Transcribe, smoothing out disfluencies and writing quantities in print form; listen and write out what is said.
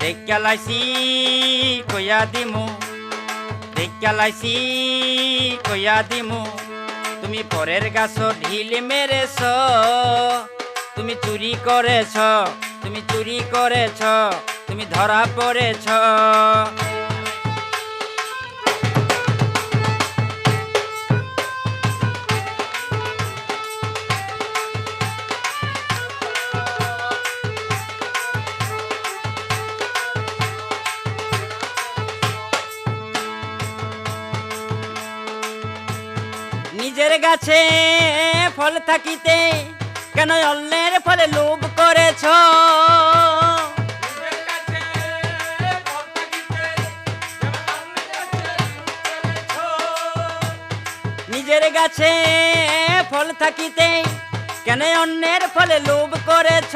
দেখা লাইছি কইয়া দিমু, দেখা লাইছি কইয়া দিমু, তুমি পরের গাছ ঢিল মেরেছ, তুমি চুরি করেছ, তুমি চুরি করেছ, তুমি ধরা পড়েছ। নিজের গাছে ফল থাকিতে কেন অন্যের ফলে লোভ করেছ? নিজের গাছে ফল থাকিতে কেন অন্যের ফলে লোভ করেছ?